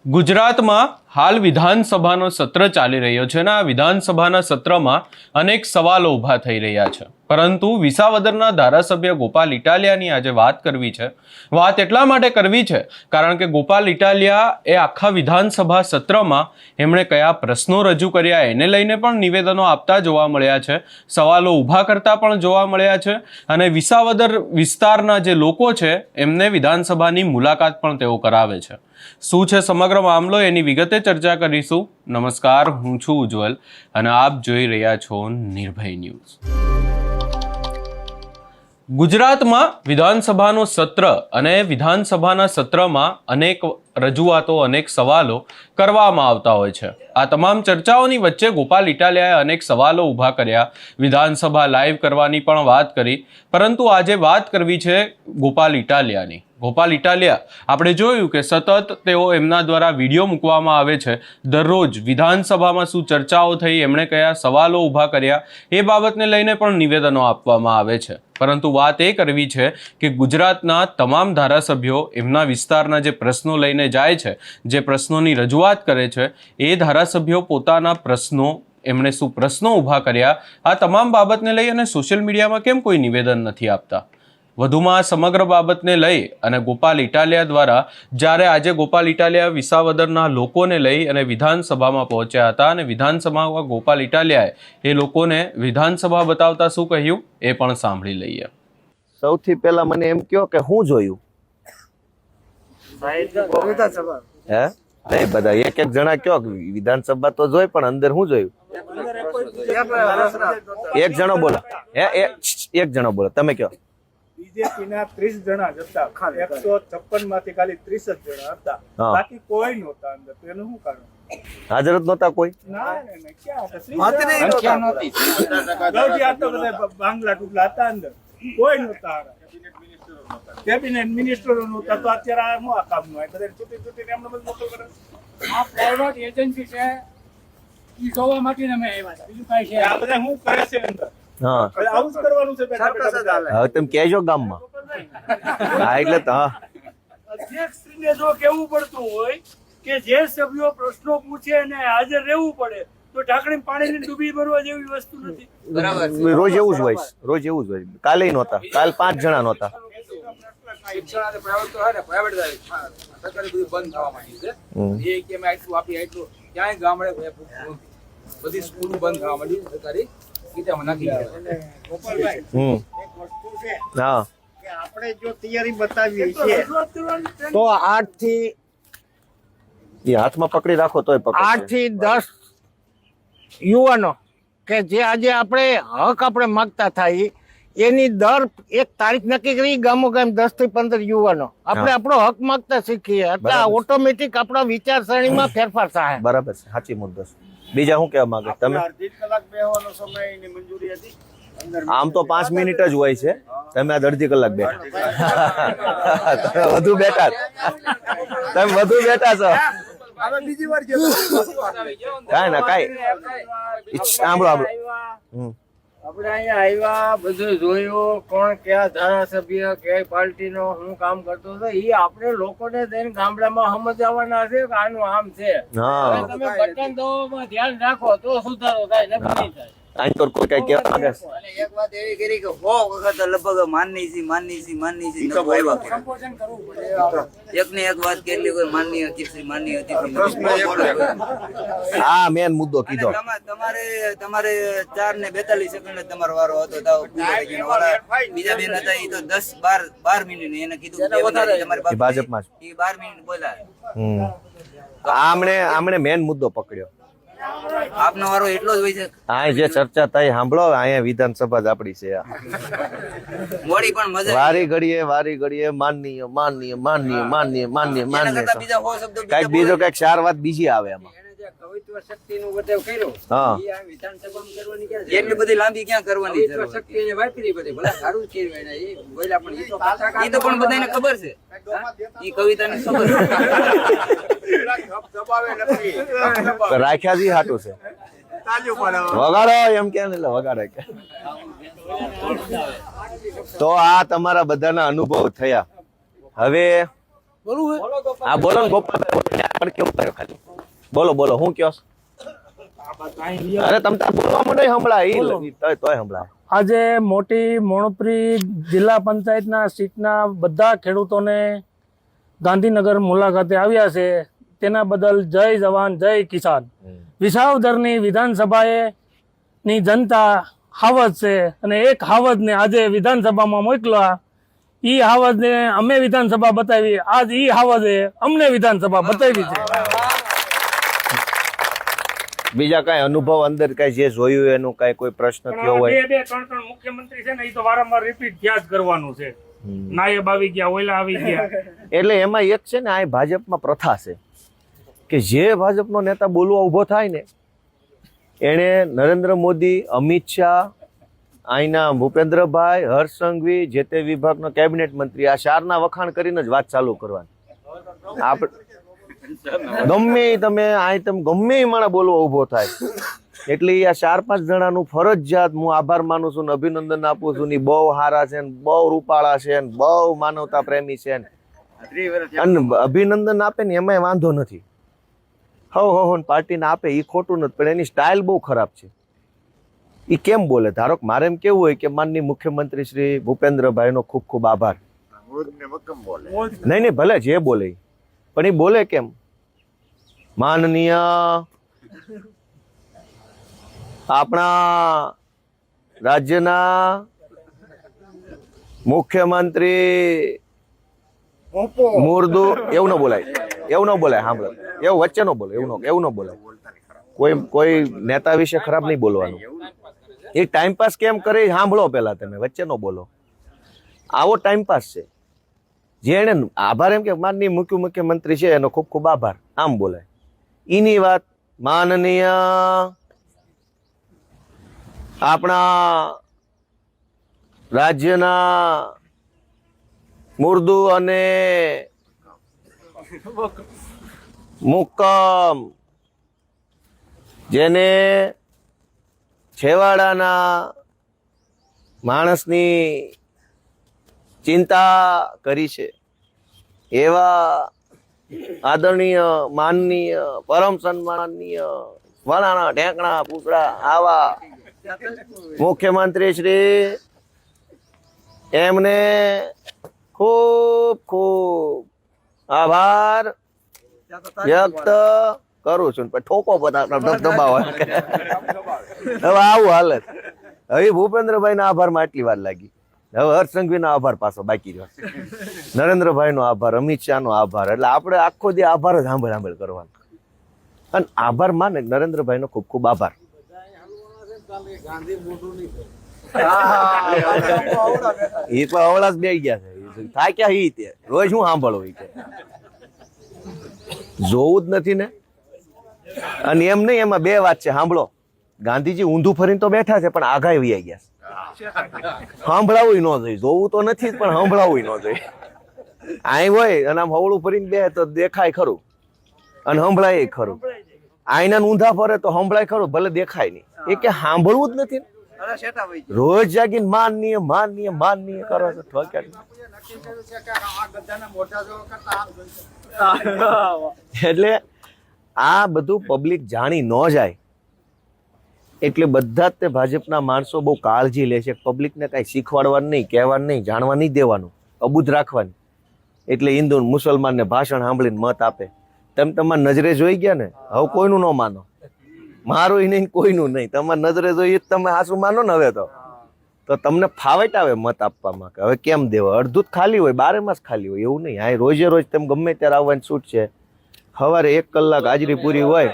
ગુજરાતમાં હાલ વિધાનસભાનો સત્ર ચાલી રહ્યો છે અને આ વિધાનસભાના સત્રમાં અનેક સવાલો ઊભા થઈ રહ્યા છે, પરંતુ વિસાવદરના ધારાસભ્ય ગોપાલ ઇટાલિયાની આજે વાત કરવી છે. વાત એટલા માટે કરવી છે કારણ કે ગોપાલ ઇટાલિયા એ આખા વિધાનસભા સત્રમાં એમણે કયા પ્રશ્નો રજૂ કર્યા એને લઈને પણ નિવેદનો આપતા જોવા મળ્યા છે, સવાલો ઊભા કરતા પણ જોવા મળ્યા છે અને વિસાવદર વિસ્તારના જે લોકો છે એમને વિધાનસભાની મુલાકાત પણ તેઓ કરાવે છે. શું છે સમગ્ર મામલો એની વિગતે ચર્ચા કરીશું. નમસ્કાર, હું છું ઉજ્જવલ અને આપ જોઈ રહ્યા છો નિર્ભય ન્યૂઝ. ગુજરાતમાં વિધાનસભાનું સત્ર અને વિધાનસભાના સત્રમાં અનેક રજૂઆતો, અનેક સવાલો કરવામાં આવતા હોય છે. આ તમામ ચર્ચાઓની વચ્ચે ગોપાલ ઇટાલિયાએ અનેક સવાલો ઊભા કર્યા, વિધાનસભા લાઈવ કરવાની પણ વાત કરી, પરંતુ આજે વાત કરવી છે ગોપાલ ઇટાલિયાની. ગોપાલ ઇટાલિયા, આપણે જોયું કે સતત તેઓ એમના દ્વારા વિડીયો મૂકવામાં આવે છે, દરરોજ વિધાનસભામાં શું ચર્ચાઓ થઈ, એમણે કયા સવાલો ઊભા કર્યા એ બાબતને લઈને પણ નિવેદનો આપવામાં આવે છે. પરંતુ વાત એ કરવી છે કે ગુજરાતના તમામ ધારાસભ્યો એમના વિસ્તારના જે પ્રશ્નો લઈને જાય છે, જે પ્રશ્નોની રજૂઆત કરે છે, એ ધારાસભ્યો પોતાના પ્રશ્નો, એમણે શું પ્રશ્નો ઊભા કર્યા, આ તમામ બાબતને લઈ અને સોશિયલ મીડિયામાં કેમ કોઈ નિવેદન નથી આપતા. વધુમાં આ સમગ્ર બાબતને લઈ અને ગોપાલ ઇટાલિયા દ્વારા જ્યારે આજે ગોપાલ ઇટાલિયા વિસાવદરના લોકોને લઈ અને વિધાનસભામાં પહોંચ્યા હતા અને વિધાનસભામાં ગોપાલ ઇટાલિયાએ એ લોકોને વિધાનસભા બતાવતા શું કહ્યું એ પણ સાંભળી લઈએ. સૌથી પહેલા મને એમ કહો કે હું જોયું હે? નહીં, બધા એક એક જણા કયો વિધાનસભા તો જોઈ, પણ અંદર હું જોયું? એક જણો બોલો, એક જણો બોલો, તમે કયો. બીજેપી ના 30 જણા જ હતા, 156 માંથી ખાલી 30 જ જણા હતા, બાકી કોઈ નહોતા અંદર. તો એનું શું કારણ? હાજર જ નહોતા કોઈ? બાંગ્લા ટુકડા હતા અંદર, કોઈ નહોતા. કેબિનેટ મિનિસ્ટરો નહોતા. તો અત્યારે આ શું કામ નું બધા છૂટી એમને બધું મોકલ કરે. આ પ્રાઇવેટ એજન્સી છે, ઈ જોવા માટે અમે આવ્યા હતા, બીજું કાંઈ છે. આ બધા શું કરે છે અંદર? હા, આવું જ કરવાનું છે. હવે તમે કહેજો ગામમાં. હા, એટલે તો અધ્યક્ષશ્રીને જો કેવું પડતું હોય કે જે સભ્યો પ્રશ્નો પૂછે અને હાજર રહેવું પડે, તો ઢાંકણી પાણીની ડૂબી ભરવા જેવી વસ્તુ નથી. બરાબર, રોજ એવું જ હોય, રોજ એવું જ હોય. કાલે નહોતા, કાલ 5 જણા નહોતા. બધી સ્કૂલ બંધ થવા માંડી, સરકારી આપણે જો તૈયારી બતાવીએ છીએ તો 8 થી હાથમાં પકડી રાખો તોય 8 થી 10 યુવાનો કે જે આજે આપણે હક આપણે માંગતા થાય એની દર એક તારીખ નક્કી કરી, ગામો ગામ 10 થી 15 યુવાનો આપણે આપણો હક માંગતા શીખીએ એટલે ઓટોમેટિક આપણા વિચારસરણીમાં ફેરફાર થાય. બરાબર છે, સાચી મુદ્દો છે. બીજા શું કહેવા માંગે તમે? અડધી કલાક બેહવાનો સમયની મંજૂરી હતી. આમ તો 5 મિનિટ જ હોય છે, તમે આજ અડધી કલાક બેઠા. તમે વધુ બેઠા, તમે વધુ બેઠા છો. બીજી વાર કાંઈ ના કાંઈ સાંભળો. આપણે અહીંયા આવ્યા, બધું જોયું, કોણ કયા ધારાસભ્ય કઈ પાર્ટીનો શું કામ કરતો હતો એ આપણે લોકોને દઈને ગામડામાં સમજાવવાના છે કે આનું આમ છે. તમે બટન દબાવવામાં ધ્યાન રાખો તો સુધારો થાય, નકર નહીં થાય. અહીં તો કોઈ કઈ કહેવા માંગે છે? એક વાત એવી કરી કે 100 વખત લગભગ માનની છે સંબોધન કરવું પડે. એક ને એક વાત કેટલી કોઈ માનની હતી. આ મેન મુદ્દો કીધો. તમારે 4 ને 42 સેકન્ડ તમારો વારો હતો. બીજા બેન હતા એ તો 10-12 મિનિટ એને કીધું તમારી ભાજપમાં એ 12 મિનિટ બોલ્યા. આમણે મેન મુદ્દો પકડ્યો. આપનો વારો એટલો જ હોય છે. આ જે ચર્ચા થઈ સાંભળો, અહીંયા વિધાનસભા જ આપડી છે. મોડી પણ મજા વારી ઘડીએ માનનીય કઈક બીજો કઈક 4 વાત બીજી આવે એમાં. કવિત્વ શક્તિનું વટેવ કર્યો, હા, એ આ વિધાનસભામાં કરવાની ક્યાં છે? એટલી બધી લાંબી ક્યાં કરવાની છે? કવિત્વ શક્તિ એને વાપરી બધી ભલા સારું જ કર્યું એને. એ બોલ્યા પણ એ તો પાછા એ તો પણ બધાને ખબર છે. એ કવિતાને ખબર છે. રાખ્યા જી હાટું છે. વગાડો એમ કે વગાડે કે. તો આ તમારા બધાના અનુભવ થયા. હવે હા બોલો ને ગોપાલભાઈ, પણ કેવું કર્યો ખાલી બોલો બોલો, હું કયો છો? અરે તમ તાર બોલવા માંડો હમણાં તોય હમણાં. આજે મોટી મોણપરી જિલ્લા પંચાયતના સીટના બધા ખેડૂતોને ગાંધીનગર મુલાકાતે આવ્યા છે. તેના બદલ જય જવાન જય કિસાન. વિસાવદરની વિધાનસભાએ ની જનતા હાવજ છે અને એક હાવજને આજે વિધાનસભામાં મોકલા. ઈ હાવજને અમે વિધાનસભા બતાવી, આજ ઈ હાવજે અમને વિધાનસભા બતાવી છે. બીજા કઈ અનુભવ અંદર કઈ જે જોયું એનું કઈ કોઈ પ્રશ્ન થયો હોય? બે ત્રણ મુખ્યમંત્રી છે ને એ તો વારંવાર રિપીટ થયા જ કરવાનું છે. નાયબ આવી ગયા, ઓયલા આવી ગયા. એટલે એમાં એક છે ને, આ ભાજપમાં પ્રથા છે કે જે ભાજપનો નેતા બોલવા ઉભો થાય ને એને નરેન્દ્ર મોદી, અમિત શાહ, અહીંના ભૂપેન્દ્રભાઈ, હર્ષ સંઘવી, જે તે વિભાગનો કેબિનેટ મંત્રી, આ ચારના વખાણ કરીને જ વાત ચાલુ કરવાની. ગમે તમે ગમે એ માણસ બોલવા ઉભો થાય એટલે આ 4-5 જણાનું ફરજિયાત હું આભાર માનું છું ને અભિનંદન આપું છું ને બહુ સારા છે ને બહુ રૂપાળા છે ને બહુ માનવતા પ્રેમી છે ને અને અભિનંદન આપે ને એમાં વાંધો નથી. હો પાર્ટીને આપે એ ખોટું નથી, પણ એની સ્ટાઇલ બહુ ખરાબ છે. એ કેમ બોલે? ધારો કે મારે એમ કેવું હોય કે માનનીય મુખ્યમંત્રી શ્રી ભૂપેન્દ્રભાઈ નો ખૂબ ખૂબ આભાર. નહીં ભલે જે બોલે, પણ એ બોલે કેમ? માનનીય આપણા રાજ્યના મુખ્યમંત્રી મુર્દુ એવું ન બોલાય, એવું ન બોલાય. સાંભળો, એવું વચ્ચે નો બોલે, એવું ન બોલાય. કોઈ નેતા વિશે ખરાબ નહીં બોલવાનું. એ ટાઈમપાસ કેમ કરે સાંભળો પેલા, તમે વચ્ચે નો બોલો. આવો ટાઈમપાસ છે. જેને આભાર એમ કે માનનીય મુખ્યમંત્રી છે એનો ખૂબ ખૂબ આભાર આમ બોલાય. એની વાત માનનીય આપણા રાજ્યના મુર્દુ અને મુક્કમ, જેને છેવાડાના માણસની ચિંતા કરી છે એવા આદરણીય, માનનીય, પરમ સન્માનનીય, વણાના ઢેંકણા પૂછડા આવા મુખ્યમંત્રી શ્રી, એમને ખૂબ ખૂબ આભાર વ્યક્ત કરું છું. ઠોકો બધા દબાવો. હવે આવું હાલત. હવે ભૂપેન્દ્રભાઈ ના આભારમાં આટલી વાર લાગી. હવે હર્ષ સંઘવી નો આભાર પાછો બાકી રહ્યો, નરેન્દ્રભાઈ નો આભાર, અમિત શાહ નો આભાર. એટલે આપણે આખો દી આભાર જ સાંભળ કરવાનો. અને આભાર માને નરેન્દ્રભાઈ નો ખૂબ ખૂબ આભાર. એ તો અવળા જ બે ગયા છે, થાય ક્યાં ઈ તે રોજ હું સાંભળવું કે જોવું જ નથી ને. અને એમ નહીં, એમાં બે વાત છે સાંભળો. ગાંધીજી ઊંધું ફરીને તો બેઠા છે પણ આઘાય વૈયા ગયા. સાંભળાવું ન જોઈએ, જોવું તો નથી પણ સાંભળાવું ન જોઈએ. અહીં હોય અને આમ હવળું ફરીને બે તો દેખાય ખરું અને સંભળાય ખરું. આઈના ઊંધા ફરે તો સંભળાય ખરું, ભલે દેખાય નહીં. એ કે સાંભળવું જ નથી. રોજ જાગીને માનનીય માનનીય માનનીય કરો છો. એટલે આ બધું પબ્લિક જાણી ન જાય એટલે બધા જ તે ભાજપના માણસો બહુ કાળજી લે છે. પબ્લિકને કાંઈ શીખવાડવાનું નહીં, કહેવાનું નહીં, જાણવા નહીં દેવાનું, અબૂજ રાખવાની. એટલે હિન્દુ મુસલમાનને ભાષણ સાંભળીને મત આપે. તમે તમારી નજરે જોઈ ગયા ને, હવે કોઈનું ન માનો. મારું નહીં, કોઈનું નહીં. તમારી નજરે જોઈએ તમે હાસું માનો ને હવે તો તમને ફાવટ આવે મત આપવામાં કે હવે કેમ દેવા. અડધું જ ખાલી હોય, 12 માસ ખાલી હોય એવું નહીં. આ રોજે રોજ તમે ગમે ત્યારે આવવાની છૂટ છે. સવારે 1 કલાક હાજરી પૂરી હોય.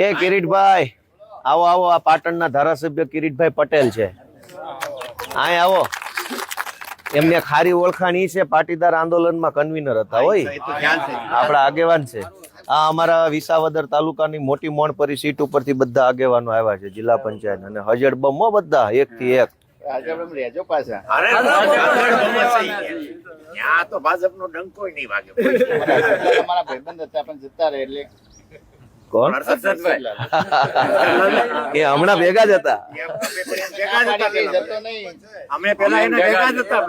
એ કિરીટભાઈ આવો આવો, આ પાટણના ધારાસભ્ય કિરીટભાઈ પટેલ છે. અહીં આવો. એમને ખારી ઓળખાણ ઈ છે, પાટીદાર આંદોલનમાં કન્વીનર હતા. હોય આપણા આગેવાન છે. આ અમારા વિસાવદર તાલુકાની મોટી મોણપરી સીટ ઉપરથી બધા આગેવાનો આવ્યા છે, જિલ્લા પંચાયત અને હજડ બમો બધા 1 થી 1. કોણ? એ હમણાં ભેગા જ હતા. અમે પેલા એના ભેગા જ હતા.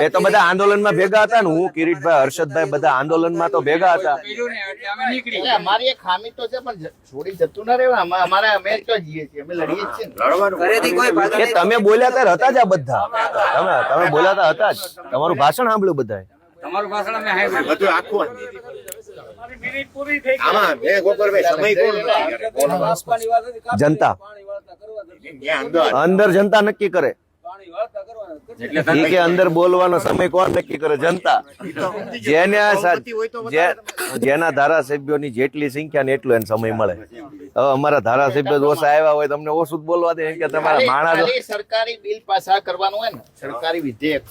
એ તો બધા આંદોલનમાં ભેગા હતા ને, હું કિરીટભાઈ, હર્ષદભાઈ બધા આંદોલનમાં તો ભેગા હતા. અમારી એક ખામી તો છે, પણ છોડી જતું ના રહેવા. અમારે અમે તો જઈએ છીએ, અમે લડીએ જ છીએ ને. ઘરેથી કોઈ પાછળ એ તમે બોલ્યા ત્યારે હતા જ આ બધા. તમે બોલ્યા હતા હતા જ. તમારું ભાષણ સાંભળ્યું બધાએ. તમારું ભાષણ અમે સાંભળ્યું. બધું આખું મિનિટ પૂરી થઈ ગઈ. આમાં મેં ગોપાલભાઈ સમય કોણ જનતા અંદર જનતા નક્કી કરે. ઈ કે અંદર બોલવાનો સમય કોણ નક્કી કરે? જનતા. જેના ધારાસભ્યોની જેટલી સંખ્યા ને એટલું એને સમય મળે. હવે અમારા ધારાસભ્ય ઓછા આવ્યા હોય, તમને ઓછું જ બોલવા દે કે તમારા માણસ. સરકારી બિલ પાસ કરવાનું હોય ને, સરકારી વિધેયક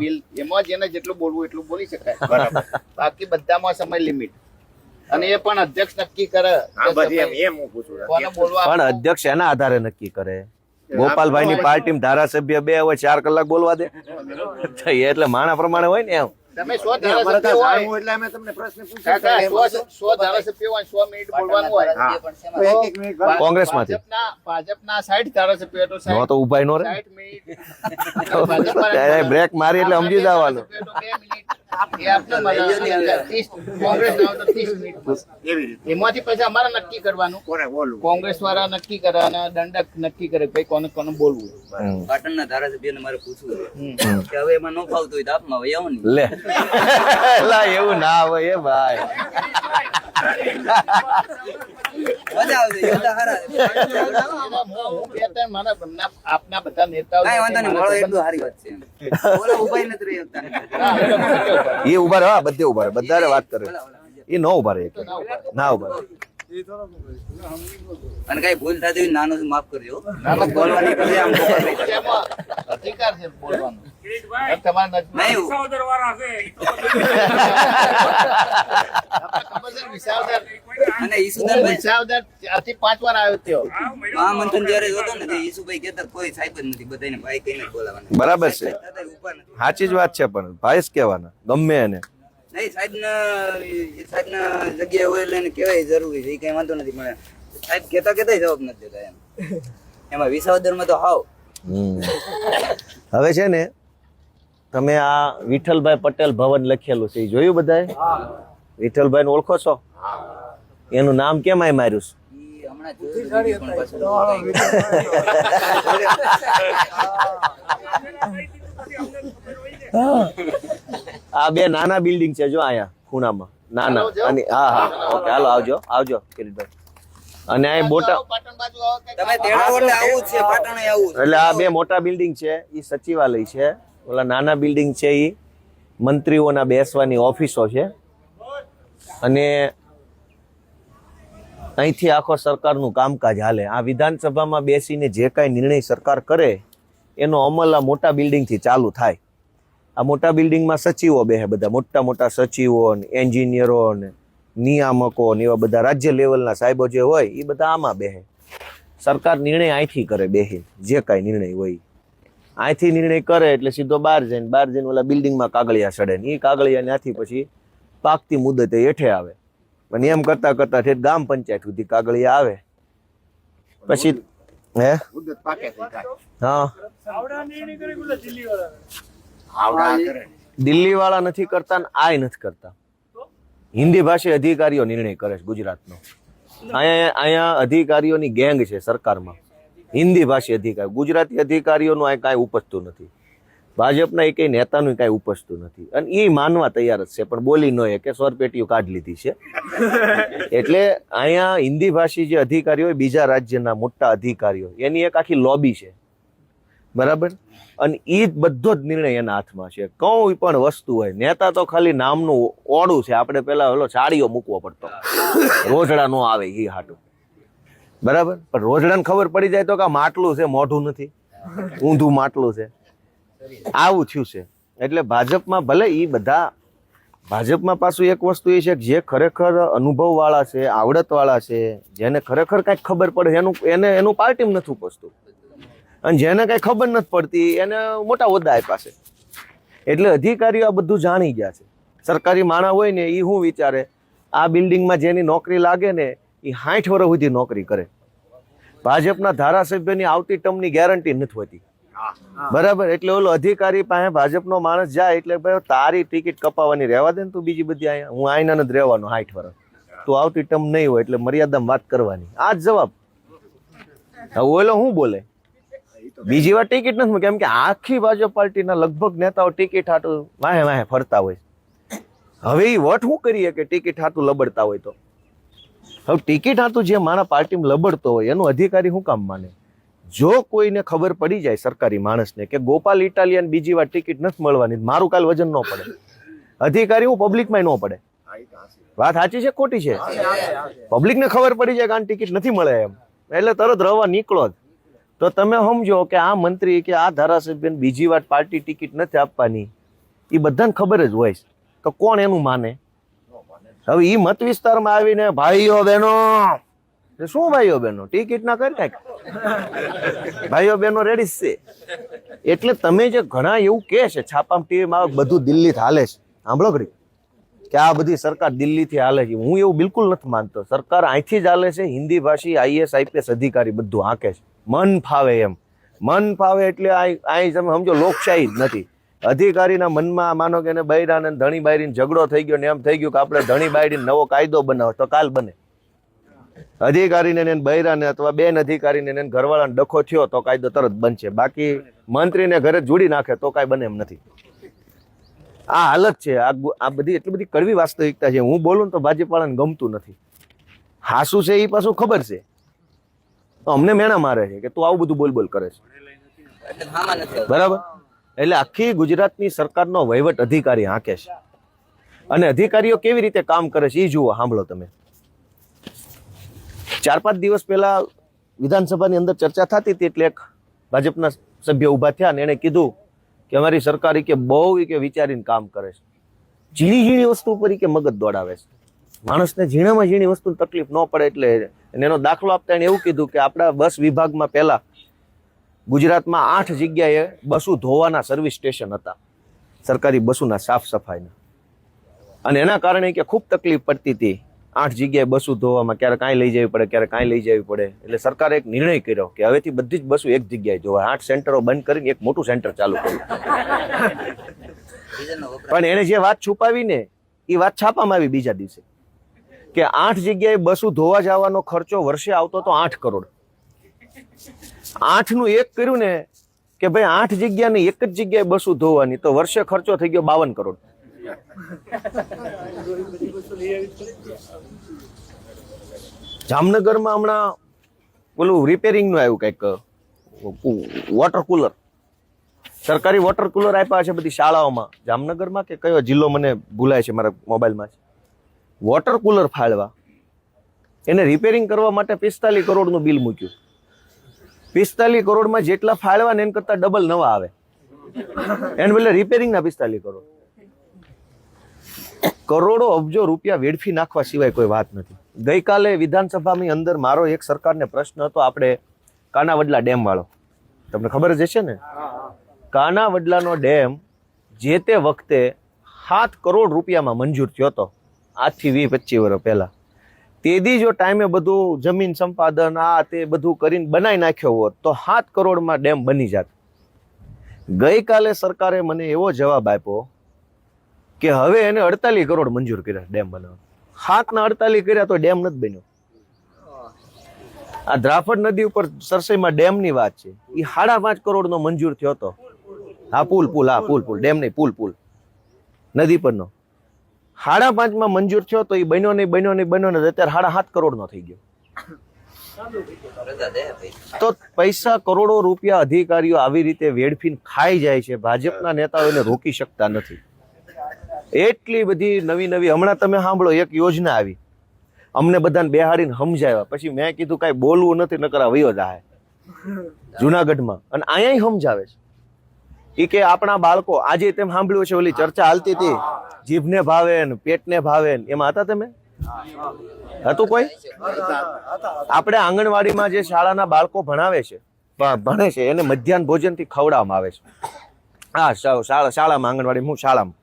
બિલ, એમાં જેને જેટલું બોલવું એટલું બોલી શકાય. બરાબર. બાકી બધામાં સમય લિમિટ, અને એ પણ અધ્યક્ષ નક્કી કરે. કોને બોલવા. પણ અધ્યક્ષ એના આધારે નક્કી કરે. ગોપાલભાઈ ની પાર્ટી ધારાસભ્ય 2 હોય, 4 કલાક બોલવા દે એટલે માણા પ્રમાણે હોય ને એમ. તમે 100 ધારાસભ્ય હોય એટલે અમે તમને પ્રશ્ન પૂછ્યો. 100 ધારાસભ્ય હોય, 100 મિનિટ બોલવાનું હોય. કોંગ્રેસમાંથી ભાજપના 60 ધારાસભ્ય તો નો તો ઉભાઈ નો રે. 60 મિનિટ બ્રેક મારી એટલે સમજી જવાનું. 2 મિનિટ. એ આપણે કોંગ્રેસ 30 મિનિટ. એમાંથી પછી અમારે નક્કી કરવાનું કોંગ્રેસ વાળા નક્કી કરે અને દંડક નક્કી કરે ભાઈ કોને કોને બોલવું. પાટણના ધારાસભ્યને મારે પૂછવું છે કે હવે એમાં ન ફાવતું હોય તો આપમાં હવે આવો ને. લે લા એવું ના હોય એ ભાઈ. મજા આવશે. યોદ્ધા હારા. આપના બધા નેતાઓ કાંઈ વાંધો નહીં, મળો એટલું સારી વાત છે. ઓલા ઉભા નથી રહી શકતા. એ ઉભા રહે, બધે ઉભા રહે, બધા વાત કરે. એ ન ઉભા રહે, ના ઉભા રહે. અને કઈ ભૂલ થતી હોય નાનું માફ કરજો. બોલવાની પછી આમ અધિકાર છે બોલવાનો. તમારે નહીં વાળા છે. અને ઈસુદાનભાઈ વિસાવદર 4 થી 5 વાર આવ્યો ત્યો. મહામંથન જયારે હતો ને તે ઈસુભાઈ કહેતા કોઈ સાહેબ જ નથી, બધાને ભાઈ કહીને જ બોલાવાના. બરાબર છે, છતાંય ઊભા નથી. સાચી જ વાત છે. પણ ભાઈ જ કહેવાના ગમે એને. નહીં સાહેબના જગ્યાએ હોય એટલે એને કહેવાય જરૂરી છે, એ કઈ વાંધો નથી. પણ સાહેબ કહેતા જવાબ નથી દેતા એમ. એમાં વિસાવદરમાં તો હાવ. હવે છે ને, તમે આ વિઠ્ઠલભાઈ પટેલ ભવન લખેલું છે, એ જોયું બધાએ? વિઠ્ઠલભાઈ ને ઓળખો છો? એનું નામ કેમ આય માર્યું છે? ઈ હમણાં જોયું પણ પાછું આ 2 નાના બિલ્ડિંગ છે જો અહીંયા ખૂણામાં નાના. અને હા હા ઓકે, હાલો આવજો કિરીટભાઈ. અને આ મોટા પાટણ બાજુ આવો કે તમે તેડા વડે આવું જ છે, પાટણે આવું છે. એટલે આ 2 મોટા બિલ્ડિંગ છે એ સચિવાલય છે. ઓલા નાના બિલ્ડિંગ છે એ મંત્રીઓના બેસવાની ઓફિસો છે. અને અહીંથી આખો સરકારનું કામકાજ હાલે. આ વિધાનસભામાં બેસીને જે કાંઈ નિર્ણય સરકાર કરે એનો અમલ આ મોટા બિલ્ડિંગથી ચાલુ થાય. આ મોટા બિલ્ડિંગમાં સચિવો બેસે, બધા મોટા મોટા સચિવો ને એન્જિનિયરો ને નિયામકો ને એવા બધા રાજ્ય લેવલના સાહેબો જે હોય એ બધા આમાં બેસે. સરકાર નિર્ણય અહીંથી કરે, બેસે જે કાંઈ નિર્ણય હોય અહીંથી નિર્ણય કરે એટલે સીધો બહાર જઈને ઓલા બિલ્ડિંગમાં કાગળિયા ચડે ને એ કાગળિયા ત્યાંથી પછી પાકતી મુદતે હેઠે આવે. અને એમ કરતા કરતા ઠેઠ ગ્રામ પંચાયત સુધી કાગળિયા આવે. પછી હે હા દિલ્હી વાળા નથી કરતા ને આય નથી કરતા. હિન્દી ભાષી અધિકારીઓ નિર્ણય કરે છે ગુજરાતનો. અહીંયા અધિકારીઓની ગેંગ છે સરકારમાં, હિન્દી ભાષી અધિકારી. ગુજરાતી અધિકારીઓનું અહીં કાંઈ ઉપજતું નથી. ભાજપના એક નેતાનું કાંઈ ઉપજતું નથી. અને એ માનવા તૈયાર જ છે, પણ બોલી ન કે સ્વરપેટીઓ કાઢી લીધી છે. એટલે અહીંયા હિન્દી ભાષી જે અધિકારીઓ હોય, બીજા રાજ્યના મોટા અધિકારીઓ, એની એક આખી લોબી છે, બરાબર. અને એ બધો જ નિર્ણય એના હાથમાં છે. કોઈ પણ વસ્તુ હોય, નેતા તો ખાલી નામનું ઓળું છે. આપણે પેલા ઓલો સાડીઓ મૂકવો પડતો, રોજડા નો આવે એ હાટું, બરાબર. પણ રોજડાને ખબર પડી જાય તો કે માટલું છે, મોઢું નથી, ઊંધું માટલું છે. આવું થયું છે. એટલે ભાજપમાં ભલે એ બધા, ભાજપમાં પાછું એક વસ્તુ એ છે કે જે ખરેખર અનુભવ વાળા છે, આવડત વાળા છે, જેને ખરેખર કઈક ખબર પડે એનું પાર્ટીમાં નથી ઉપજતું. અને જેને કઈ ખબર નથી પડતી એને મોટા હોદ્દા આપ્યા છે. એટલે અધિકારીઓ આ બધું જાણી ગયા છે. સરકારી માણસ હોય ને એ શું વિચારે આ બિલ્ડિંગમાં જેની નોકરી લાગે ને એ 60 વર્ષ સુધી નોકરી કરે. ભાજપના ધારાસભ્યની આવતી ટર્મની ગેરંટી નથી હોતી. બરાબર, એટલે ઓલો અધિકારી પાસે ભાજપનો માણસ જાય એટલે ભાઈ તારી ટિકિટ કપાવવાની રહેવા દે ને, તું બીજી બધી અહીંયા, હું આઈના નથી રહેવાનો 60 વર્ષ, તું આવતી ટર્મ નહીં હોય એટલે મર્યાદામાં વાત કરવાની. આ જ જવાબ. હવે ઓલો શું બોલે? બીજી વાર ટિકિટ નથી, કેમ કે આખી ભાજપ પાર્ટીના લગભગ નેતાઓ ટિકિટ હાટું વાહે વાહે ફરતા હોય. હવે એ વટ શું કરીએ કે ટિકિટ હાટું લબડતા હોય તો? હવે ટિકિટ હાટું જે મારા પાર્ટીમાં લબડતો હોય એનું અધિકારી શું કામ માને? જો કોઈને ખબર પડી જાય સરકારી માણસને કે ગોપાલ ઇટાલિયન બીજી વાર ટિકિટ નથી મળવાની, મારું કાલ વજન ન પડે, અધિકારી હું પબ્લિકમાં ન પડે. વાત સાચી છે ખોટી છે? પબ્લિકને ખબર પડી જાય કે આ ટિકિટ નથી મળે એમ, એટલે તરત રવા નીકળો જ. તો તમે સમજો કે આ મંત્રી કે આ ધારાસભ્યને બીજી વાર પાર્ટી ટિકિટ નથી આપવાની, એ બધાને ખબર જ હોય કે કોણ એનું માને. હવે એ મત વિસ્તારમાં આવીને ભાઈઓ બહેનો, શું ભાઈઓ બહેનો, ટિકિટ ના કરી કાંઈક, ભાઈઓ બહેનો રેડી છે. એટલે તમે જે ઘણા એવું કે છે છાપામાં ટીવીમાં બધું દિલ્હીથી હાલે છે, સાંભળો ઘડી કે આ બધી સરકાર દિલ્હીથી હાલે છે, હું એવું બિલકુલ નથી માનતો. સરકાર અહીંથી જ હાલે છે. હિન્દી ભાષી IAS IPS અધિકારી બધું હાંકે છે, મન ફાવે એમ. મન ફાવે એટલે અહીં તમે સમજો લોકશાહી જ નથી. અધિકારીના મનમાં માનો કે એને બૈરાને ધણી બાયરીને ઝઘડો થઈ ગયો ને એમ થઈ ગયું કે આપણે ધણી બાયરીને નવો કાયદો બનાવો તો કાલ બને. અધિકારીને એને બૈરાને અથવા બેન અધિકારીને એને ઘરવાળાને ડખો થયો તો કાયદો તરત બનશે. બાકી મંત્રીને ઘરે જોડી નાખે તો કાંઈ બને એમ નથી. આ હાલત છે. આ બધી એટલી બધી કડવી વાસ્તવિકતા છે. હું બોલું તો ભાજપવાળાને ગમતું નથી. હાસું છે એ પાછું ખબર છે તો અમને મેણા મારે છે કે તું આવું બધું બોલ બોલ કરે છે. બરાબર, એટલે આખી ગુજરાતની સરકારનો વહીવટ અધિકારી હાંકે છે. અને અધિકારીઓ કેવી રીતે કામ કરે છે એ જુઓ, સાંભળો તમે. 4-5 દિવસ પહેલા વિધાનસભાની અંદર ચર્ચા થતી હતી એટલે એક ભાજપના સભ્ય ઉભા થયા અને એને કીધું કે અમારી સરકાર કે બહુ કે વિચારીને કામ કરે છે, ઝીણી ઝીણી વસ્તુ ઉપર કે મગજ દોડાવે છે, માણસને ઝીણામાં ઝીણી વસ્તુની તકલીફ ન પડે એટલે. એનો દાખલો આપતા એને એવું કીધું કે આપણા બસ વિભાગમાં પહેલા ગુજરાતમાં 8 જગ્યાએ બસો ધોવાના સર્વિસ સ્ટેશન હતા, સરકારી બસોના સાફ સફાઈના. અને એના કારણે કે ખૂબ તકલીફ પડતી હતી. 8 જગ્યાએ બસો ધોવામાં, ક્યારેક કાંઈ લઈ જવી પડે, ક્યારેક કાંઈ લઈ જવી પડે. એટલે સરકારે એક નિર્ણય કર્યો કે હવેથી બધી જ બસો એક જગ્યાએ ધોવાય. 8 સેન્ટરો બંધ કરીને એક મોટું સેન્ટર ચાલુ કર્યું. પણ એને જે વાત છુપાવીને એ વાત છાપામાં આવી બીજા દિવસે કે 8 જગ્યાએ બસો ધોવા જવાનો ખર્ચો વર્ષે આવતો તો 8 કરોડ. 8 નું 1 કર્યું ને કે ભાઈ 8 જગ્યાની એક જ જગ્યાએ બસો ધોવાની, તો વર્ષે ખર્ચો થઈ ગયો 52 કરોડ. જામનગરમાં હમણાં ઓલું રિપેરિંગ નું આવ્યું કંઈક વોટર કુલર, સરકારી વોટર કુલર આપ્યા છે બધી શાળાઓમાં. જામનગરમાં કે કયો જિલ્લો મને ભૂલાય છે મારા મોબાઈલમાં. વોટર કુલર ફાળવા એને રિપેરિંગ કરવા માટે 45 કરોડનું બિલ મૂક્યું. 45 કરોડમાં જેટલા ફાળવા ને એના કરતા ડબલ નવા આવે. એને બદલે રિપેરિંગના 45 કરોડ. કરોડો અબજો રૂપિયા વેડફી નાખવા સિવાય કોઈ વાત નથી. ગઈકાલે વિધાનસભાની અંદર મારો એક સરકારને પ્રશ્ન હતો, આપણે કાનાવડલા ડેમ વાળો, તમને ખબર જ હશે ને. કાનાવડલાનો ડેમ જે તે વખતે 7 કરોડ રૂપિયામાં મંજૂર થયો હતો, આજથી 20-25 વર્ષ પહેલા. તેદી જો ટાઈમે બધું જમીન સંપાદન આ તે બધું કરીને બનાવી નાખ્યો હોત તો 7 કરોડમાં ડેમ બની જાત. ગઈકાલે સરકારે મને એવો જવાબ આપ્યો કે હવે એને 48 કરોડ મંજૂર કર્યા ડેમ બનાવવા. 7 ના 48 કર્યા તો ડેમ નથી બન્યો. આ દ્રાફડ નદી ઉપર સરસઈમાં ડેમની વાત છે, એ 5.5 કરોડનો મંજૂર થયો હતો. હા પુલ ડેમ નહીં, પુલ નદી પરનો 5.5 મંજૂર થયો તો એ બન્યો નહીં, અત્યારે 7.5 કરોડનો થઈ ગયો. તો પૈસા કરોડો રૂપિયા અધિકારીઓ આવી રીતે વેડફીને ખાઈ જાય છે. ભાજપના નેતાઓ એને રોકી શકતા નથી. એટલી બધી નવી હમણાં તમે સાંભળો, એક યોજના આવી, અમને બધાને બેહાડીને સમજાવ્યા, પછી મેં કીધું કાંઈ બોલવું નથી, નકર વયો જાય જુનાગઢમાં. અને અહીંયા સમજાવે છે એ કે આપણા બાળકો, આજે તેમ સાંભળ્યું છે ઓલી ચર્ચા હાલતી હતી, જીભને ભાવે ને પેટને ભાવે ને, એમાં હતા તમે? હતું કોઈ? આપણે આંગણવાડીમાં જે શાળાના બાળકો ભણે છે એને મધ્યાહન ભોજન થી ખવડાવવામાં આવે છે. હા શાળામાં, આંગણવાડી શાળામાં.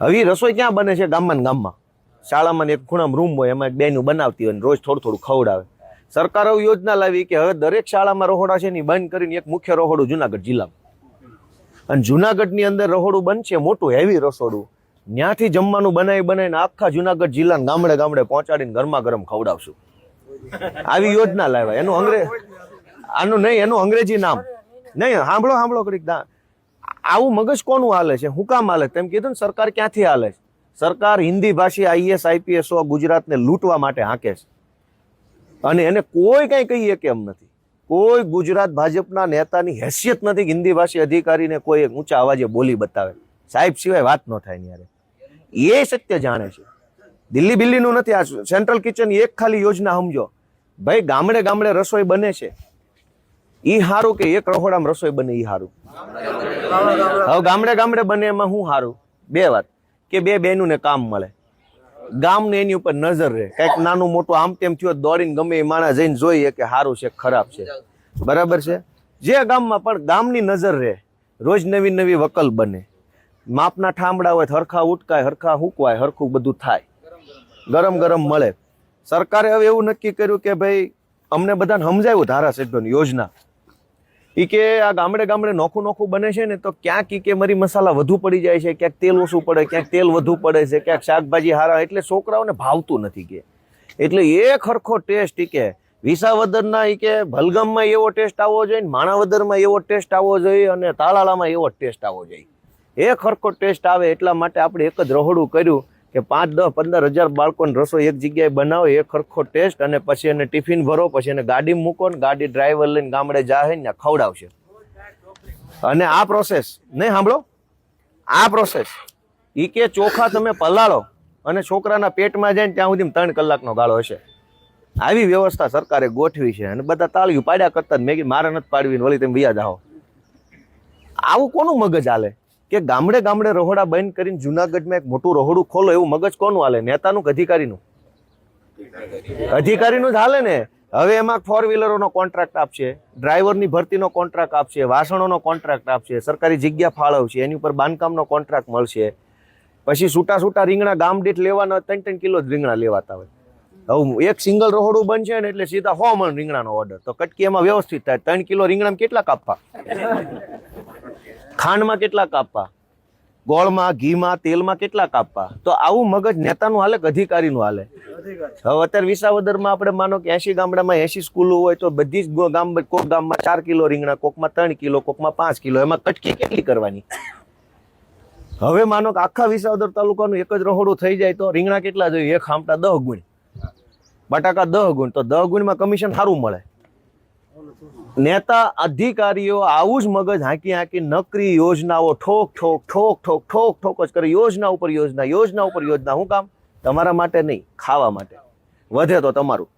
હવે રસોઈ ક્યાં બને છે? ગામમાં. શાળામાં એક ખૂણામાં રૂમ હોય, એમાં બેનું બનાવતી હોય, રોજ થોડું થોડું ખવડાવે. સરકાર એવી યોજના લાવી કે હવે દરેક શાળામાં રહોડા છે ને બંધ કરીને એક મુખ્ય રહોડું જુનાગઢ જિલ્લામાં, અને જુનાગઢની અંદર રહોડું બનશે મોટું હેવી રસોડું, ત્યાંથી જમવાનું બનાવીને આખા જુનાગઢ જિલ્લાના ગામડે ગામડે પહોંચાડીને ગરમા ગરમ ખવડાવશું. આવી યોજના લાવ્યા. એનું અંગ્રેજી નામ નહીં, સાંભળો ઘડીક. આવું મગજ કોનું હાલે છે, હું કામ હાલે? તેમ કીધું ને સરકાર ક્યાંથી હાલે છે? સરકાર હિન્દી ભાષી IAS IPS ગુજરાતને લૂંટવા માટે હાંકે છે, અને એને કોઈ કઈ કહીએ કેમ નથી. કોઈ ગુજરાત ભાજપના નેતાની હેસિયત નથી કે હિન્દી ભાષી અધિકારીને કોઈ ઊંચા અવાજે બોલી બતાવે. સાહેબ સિવાય વાત ન થાય યારે. એ સત્ય જાણે છે. દિલ્હી બિલ્લીનું નથી આ સેન્ટ્રલ કિચન. એક ખાલી યોજના સમજો ભાઈ, ગામડે ગામડે રસોઈ બને છે, ઈ હારું કે એક રહોડામાં રસોઈ બને ઈ હારું? હવે ગામડે ગામડે બને એમાં શું હારું? બે વાત કે બે બહેનું ને કામ મળે, ગામને એની ઉપર નજર રહે. કઈક નાનું મોટું આમ તેમ થયું દોડીને ગમે એ માણસ જઈને જોઈએ કે સારું છે ખરાબ છે, બરાબર છે. જે ગામમાં પણ ગામની નજર રહે, રોજ નવી નવી વકલ બને, માપના ઠામડા હોય, હરખા ઉટકાય, હરખા હુકવાય, હરખું બધું થાય, ગરમ ગરમ મળે. સરકારે હવે એવું નક્કી કર્યું કે ભાઈ અમને બધાને સમજાવ્યું ધારાસભ્યોની યોજના, ઈ કે આ ગામડે ગામડે નોખું નોખું બને છે ને તો ક્યાંક ઈ કે મરી મસાલા વધુ પડી જાય છે, ક્યાંક તેલ ઓછું પડે, ક્યાંક તેલ વધુ પડે છે, ક્યાંક શાકભાજી હારા, એટલે છોકરાઓને ભાવતું નથી કે. એટલે એક હરખો ટેસ્ટ ઈ કે વિસાવદરના ઈ કે ભલગામમાં એવો ટેસ્ટ આવવો જોઈએ, માણાવદરમાં એવો ટેસ્ટ આવવો જોઈએ, અને તાલાળામાં એવો ટેસ્ટ આવવો જોઈએ. એક હરખો ટેસ્ટ આવે એટલા માટે આપણે એક જ રહોડું કર્યું કે 5, 10, 15 હજાર બાળકોને રસોઈ એક જગ્યાએ બનાવો, એક હરખો ટેસ્ટ, અને પછી એને ટિફિન ભરો, પછી એને ગાડી મૂકો ને ગાડી ડ્રાઈવર લઈને ગામડે જાહે ને ખવડાવશે. અને આ પ્રોસેસ નહીં સાંભળો, આ પ્રોસેસ ઈ કે ચોખા તમે પલાળો અને છોકરાના પેટમાં જાય ને ત્યાં સુધી 3 કલાકનો ગાળો હશે. આવી વ્યવસ્થા સરકારે ગોઠવી છે, અને બધા તાળીઓ પાડ્યા કરતા મેં કીધું મારે નથી પાડવી, વળી તમે વ્યા જાઓ. આવું કોનું મગજ હાલે કે ગામડે ગામડે રહોડા બંધ કરીને જુનાગઢમાં એક મોટું રહોડું ખોલો? એવું મગજ કોનું હાલે? નેતાનું કે અધિકારીનું? અધિકારીનું જ હાલે ને. હવે એમાં 4 વ્હીલરોનો કોન્ટ્રાક્ટ આપશે, ડ્રાઈવરની ભરતીનો કોન્ટ્રાક્ટ આપશે, વાસણોનો કોન્ટ્રાક્ટ આપશે, સરકારી જગ્યા ફાળવશે, એની ઉપર બાંધકામનો કોન્ટ્રાક્ટ મળશે. પછી છૂટા રીંગણા ગામ દીઠ લેવાના 3-3 કિલો જ રીંગણા લેવાતા હોય. હવે એક સિંગલ રહોડું બનશે ને એટલે સીધા 100 મણ રીંગણાનો ઓર્ડર. તો કટકી એમાં વ્યવસ્થિત થાય. 3 કિલો રીંગણામાં કેટલા કાપવા, ખાંડમાં કેટલા કાપવા, ગોળમાં, ઘીમાં, તેલમાં કેટલા કાપવા? તો આવું મગજ નેતાનું હાલે કે અધિકારીનું હાલે? હવે અત્યારે વિસાવદરમાં આપણે માનો કે 80 ગામડામાં 80 સ્કૂલો હોય તો બધી જ ગામ, કોક ગામમાં 4 કિલો રીંગણા, કોકમાં 3 કિલો, કોકમાં 5 કિલો, એમાં કટકી કેટલી કરવાની? હવે માનો કે આખા વિસાવદર તાલુકાનું એક જ રહોડું થઈ જાય તો રીંગણા કેટલા જોઈએ? એક ખામટા 10 ગુણ, બટાકા 10 ગુણ, તો 10 ગુણમાં કમિશન સારું મળે. નેતા અધિકારીઓ આવું જ મગજ હાંકી નકરી યોજનાઓ ઠોક જ કરે. યોજના ઉપર યોજના, યોજના ઉપર યોજના. શું કામ? તમારા માટે નહીં, ખાવા માટે. વધે તો તમારું.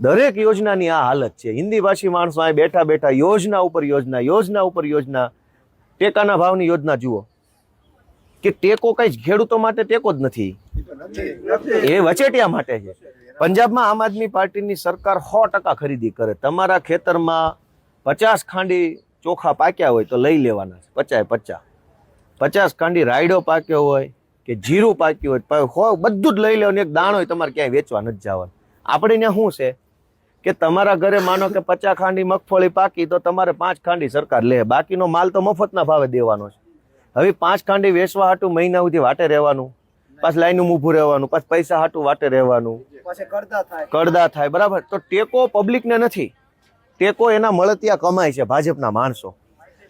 દરેક યોજનાની આ હાલત છે. હિન્દી ભાષી માણસો અહીં બેઠા બેઠા યોજના ઉપર યોજના, યોજના ઉપર યોજના. ટેકાના ભાવની યોજના જુઓ કે ટેકો કઈ ખેડૂતો માટે ટેકો જ નથી, એ વચેટિયા માટે છે. પંજાબમાં આમ આદમી પાર્ટીની સરકાર 100% ખરીદી કરે. તમારા ખેતરમાં 50 ખાંડી ચોખા પાક્યા હોય તો લઈ લેવાના છે, 50 ખાંડી રાયડો પાક્યો હોય કે જીરું પાક્યું હોય, બધું જ લઈ લેવાનું. એક દાણો તમારે ક્યાંય વેચવા નથી જવાનું. આપણે ત્યાં શું છે કે તમારા ઘરે માનો કે 50 ખાંડી મગફળી પાકી તો તમારે 5 ખાંડી સરકાર લે, બાકીનો માલ તો મફતના ભાવે દેવાનો છે. હવે 5 ખાંડી વેચવા હાટું મહિના સુધી વાટે રહેવાનું, પાછું લાઈનું ઊભું રહેવાનું, પાછું પૈસા હાટું વાટે રહેવાનું, કડદા થાય. બરાબર. તો ટેકો પબ્લિકને નથી, ટેકો એના મળતિયા કમાય છે ભાજપના માણસો.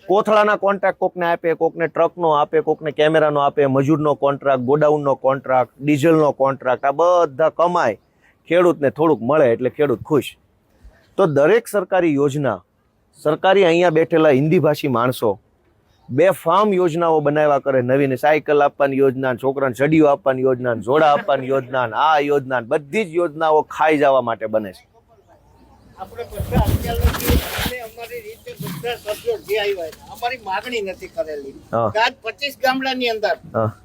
કોથળાના કોન્ટ્રાક્ટ કોકને આપે, કોકને ટ્રકનો આપે, કોકને કેમેરાનો આપે, મજૂરનો કોન્ટ્રાક્ટ, ગોડાઉનનો કોન્ટ્રાક્ટ, ડીઝલનો કોન્ટ્રાક્ટ, આ બધા કમાય. ખેડૂતને થોડુંક મળે એટલે ખેડૂત ખુશ. તો દરેક સરકારી યોજના, સરકારી અહીંયા બેઠેલા હિન્દી ભાષી માણસો બેફામ યોજનાઓ બનાવ્યા કરે. નવીન સાયકલ આપવાની યોજના, છોકરાને ચડીઓ આપવાની યોજના, જોડા આપવાની યોજના, આ યોજના, બધી જ યોજનાઓ ખાઈ જવા માટે બને છે. આપણે બધા અત્યાર અમારી રીતે બધા સભ્યો જે આવ્યા અમારી માગણી નથી કરેલી. આજ 25 ગામડાની અંદર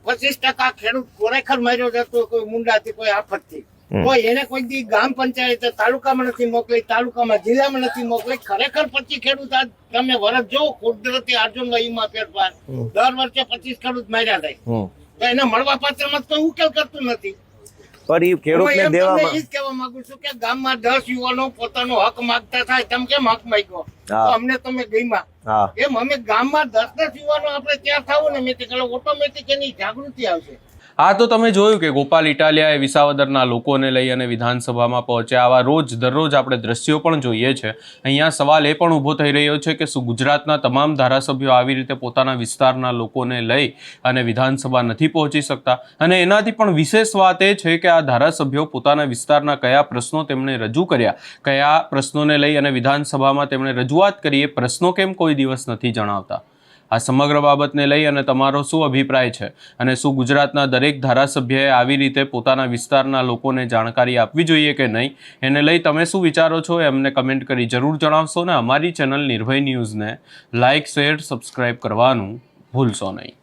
25% ખેડૂત ખરેખર માર્યો જતો, કોઈ મુંડાથી, કોઈ આફતથી. કોઈ એને કોઈ દી ગામ પંચાયત તાલુકામાં નથી મોકલી, તાલુકામાં જિલ્લામાં નથી મોકલી. ખરેખર 25 ખેડૂત આજ તમે વરસ જો કુદરતી અર્જુન ઈમાં ફેરફાર દર વર્ષે 25 ખેડૂત માર્યા થાય તો એને મળવા પાત્રમાં કોઈ ઉકેલ કરતું નથી. પણ એ ખેડૂતને હું એમ તમને દેવામાં ઈ જ કહેવા માંગુ છું કે ગામમાં 10 યુવાનો પોતાનો હક માંગતા થાય, તમે કેમ હક માંગ્યો તો હા. અમને તમે ગઈમાં હા એમ અમે ગામમાં 10 યુવાનો આપણે ત્યાં થાવું ને મેં એટલે ઓટોમેટિક એની જાગૃતિ આવશે. આ તો તમે જોયું કે ગોપાલ ઇટાલિયાએ વિસાવદરના લોકોને લઈ અને વિધાનસભામાં પહોંચ્યા. આવા દરરોજ આપણે દ્રશ્યો પણ જોઈએ છે. અહીંયા સવાલ એ પણ ઊભો થઈ રહ્યો છે કે શું ગુજરાતના તમામ ધારાસભ્યો આવી રીતે પોતાના વિસ્તારના લોકોને લઈ અને વિધાનસભા નથી પહોંચી શકતા? અને એનાથી પણ વિશેષ વાત એ છે કે આ ધારાસભ્યો પોતાના વિસ્તારના કયા પ્રશ્નો તેમણે રજૂ કર્યા, કયા પ્રશ્નોને લઈ અને વિધાનસભામાં તેમણે રજૂઆત કરી, એ પ્રશ્નો કેમ કોઈ દિવસ નથી જણાવતા? આ સમગ્ર બાબતને લઈ અને તમારો શું અભિપ્રાય છે? અને શું ગુજરાતના દરેક ધારાસભ્યએ આવી રીતે પોતાના વિસ્તારના લોકોને જાણકારી આપવી જોઈએ કે નહીં? એને લઈ તમે શું વિચારો છો એ અમને કમેન્ટ કરી જરૂર જણાવશો. ને અમારી ચેનલ નિર્ભય ન્યૂઝને લાઇક, શેર, સબસ્ક્રાઇબ કરવાનું ભૂલશો નહીં.